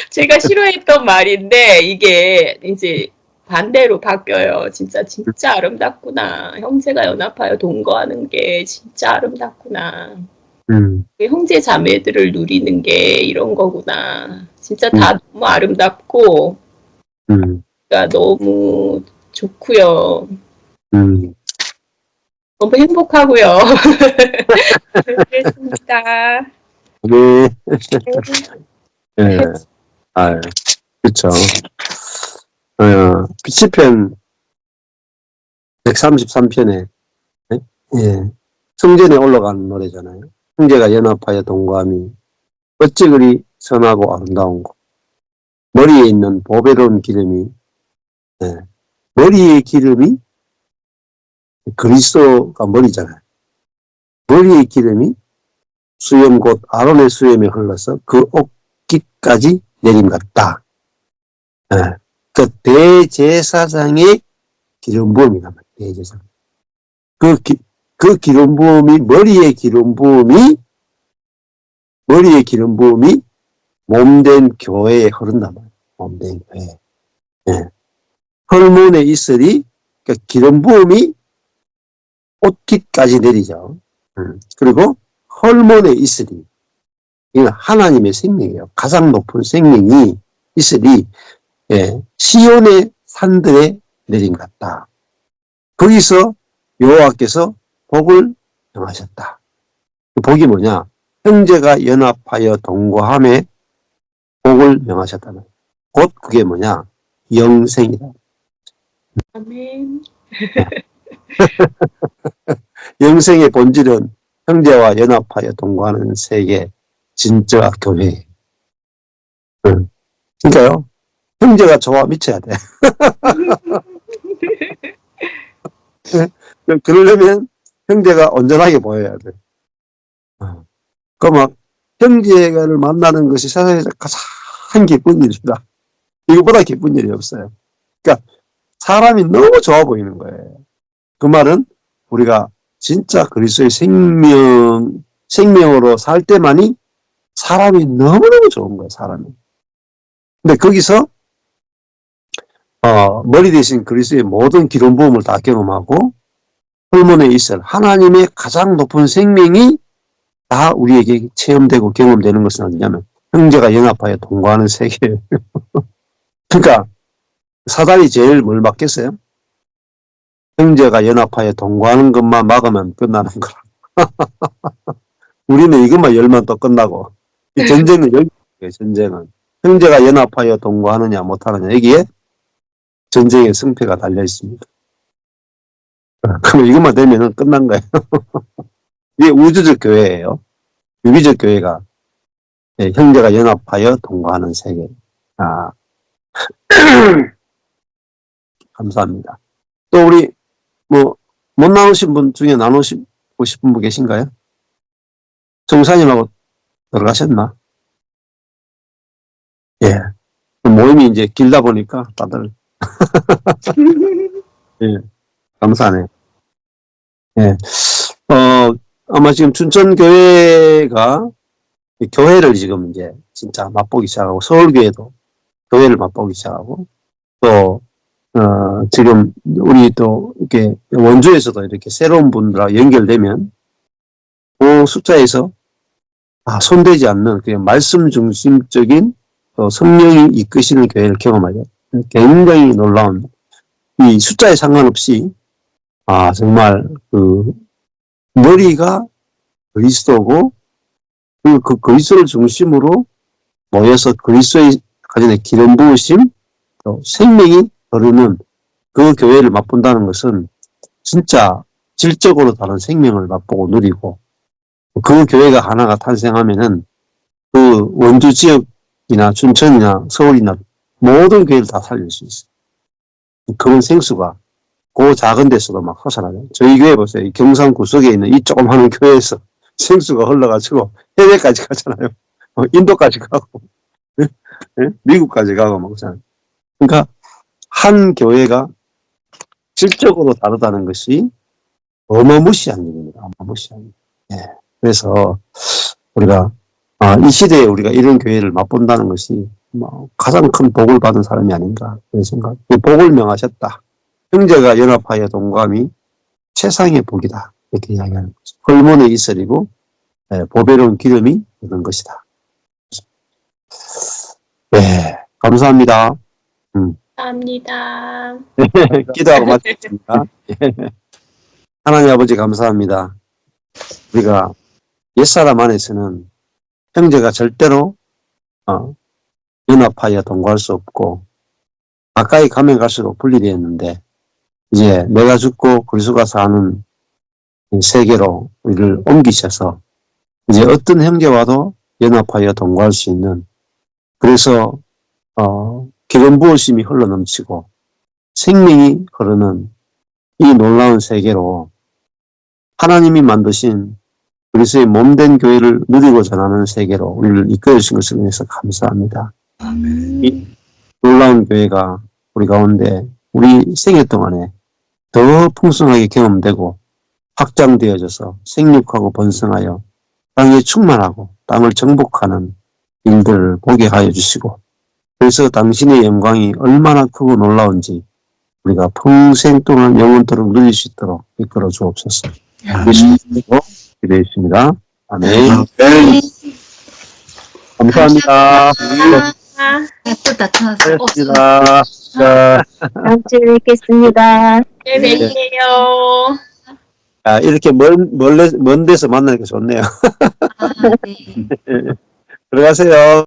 제가 싫어했던 말인데 이게 이제 반대로 바뀌어요. 진짜 아름답구나. 형제가 연합하여 동거하는 게 진짜 아름답구나. 형제 자매들을 누리는 게 이런 거구나. 진짜 다 너무 아름답고, 그러니까 너무 좋고요. 너무 행복하고요. 그랬습니다. 네. 예. 아, 그렇죠. 시편 133편에 예. 성전에 올라가는 노래잖아요. 형제가 연합하여 동거함이 어찌 그리 선하고 아름다운 것. 머리에 있는 보배로운 기름이 예. 머리의 기름이 그리스도가 머리잖아요. 머리의 기름이 수염 곧 아론의 수염에 흘러서 그 옷깃까지 내림 같다. 예. 그 대제사장의 기름 부음이란 말이에요. 대제사장. 그 기름 부음이 머리의 기름 부음이 몸된 교회에 흐른단 말이에요. 몸된 교회. 예. 헐몬에 있으리 그 기름 부음이 옷깃까지 내리죠. 그리고 헐몬에 있으리 이건 하나님의 생명이에요. 가장 높은 생명이 있으리 예. 시온의 산들에 내린 것 같다. 거기서 여호와께서 복을 명하셨다. 그 복이 뭐냐? 형제가 연합하여 동거함에 복을 명하셨다는. 곧 그게 뭐냐? 영생이다. 아멘. 영생의 본질은 형제와 연합하여 동거하는 세계 진짜 교회. 그러니까요. 형제가 좋아 미쳐야 돼. 그러려면 형제가 온전하게 보여야 돼. 막 형제를 만나는 것이 세상에서 가장 기쁜 일이다. 이거보다 기쁜 일이 없어요. 그러니까 사람이 너무 좋아 보이는 거예요. 그 말은 우리가 진짜 그리스도의 생명으로 살 때만이 사람이 너무너무 좋은 거예요. 사람이. 근데 거기서 머리 대신 그리스도의 모든 기름 부음을 다 경험하고 홀몬에 있을 하나님의 가장 높은 생명이 다 우리에게 체험되고 경험되는 것은 어디냐면 형제가 연합하여 동거하는 세계예요. 그러니까 사단이 제일 뭘 막겠어요? 형제가 연합하여 동거하는 것만 막으면 끝나는 거라. 우리는 이것만 열면 또 끝나고 이 전쟁은 여기에요. 전쟁은 형제가 연합하여 동거하느냐 못하느냐 여기에 전쟁의 승패가 달려 있습니다. 그럼 이것만 되면은 끝난 거예요. 이게 우주적 교회예요. 유기적 교회가 예, 형제가 연합하여 동거하는 세계. 감사합니다. 또 우리 못 나오신 분 중에 나누시고 싶은 분 계신가요? 정사님하고 들어가셨나? 예. 모임이 이제 길다 보니까 다들 예, 감사하네요. 예. 아마 지금 춘천교회가 교회를 지금 이제 진짜 맛보기 시작하고 서울교회도 교회를 맛보기 시작하고 또 지금 우리 또 이렇게 원주에서도 이렇게 새로운 분들하고 연결되면 그 숫자에서 손대지 않는 그냥 말씀 중심적인 또 성령이 이끄시는 교회를 경험하죠. 굉장히 놀라운 이 숫자에 상관없이 정말 그 머리가 그리스도고 그 그리스도를 중심으로 모여서 그리스도의 가진의 기름 부으심 또 생명이 흐르는 그 교회를 맛본다는 것은 진짜 질적으로 다른 생명을 맛보고 누리고 그 교회가 하나가 탄생하면은 그 원주 지역이나 춘천이나 서울이나 모든 교회를 다 살릴 수 있어요. 그런 생수가 그 작은 데서도 막 솟아나요. 저희 교회 보세요. 이 경상 구석에 있는 이 조그마한 교회에서 생수가 흘러가지고 해외까지 가잖아요. 인도까지 가고 미국까지 가고 막 그러잖아요. 그러니까 한 교회가 질적으로 다르다는 것이 어마무시한 일입니다. 어마무시한 일. 예. 그래서 우리가 이 시대에 우리가 이런 교회를 맛본다는 것이 뭐 가장 큰 복을 받은 사람이 아닌가 그런 생각. 복을 명하셨다. 형제가 연합하여 동감이 최상의 복이다. 이렇게 이야기하는 거죠. 헐몬의 이슬이고 보배로운 기름이 오는 것이다. 네, 감사합니다. 감사합니다. 기도하고 마치겠습니다. 하나님 아버지 감사합니다. 우리가 옛사람 안에서는 형제가 절대로 연합하여 동거할 수 없고 가까이 가면 갈수록 분리되었는데 이제 내가 죽고 그리스도가 사는 세계로 우리를 옮기셔서 이제 어떤 형제와도 연합하여 동거할 수 있는 그래서 기름 부으심이 흘러넘치고 생명이 흐르는 이 놀라운 세계로 하나님이 만드신 그리스도의 몸된 교회를 누리고 전하는 세계로 우리를 이끌어 주신 것을 위해서 감사합니다. 이 놀라운 교회가 우리 가운데 우리 생애 동안에 더 풍성하게 경험되고 확장되어져서 생육하고 번성하여 땅에 충만하고 땅을 정복하는 일들을 보게 하여 주시고 그래서 당신의 영광이 얼마나 크고 놀라운지 우리가 평생 동안 영원토록 누릴 수 있도록 이끌어 주옵소서. 예수님으로 기도했습니다. 아멘. 감사합니다. 또 나타났어. 고맙습니다. 자, 다음 주에 뵙겠습니다. 네, 뵐게요. 이렇게 먼 데서 만나니까 좋네요. 네. 들어가세요.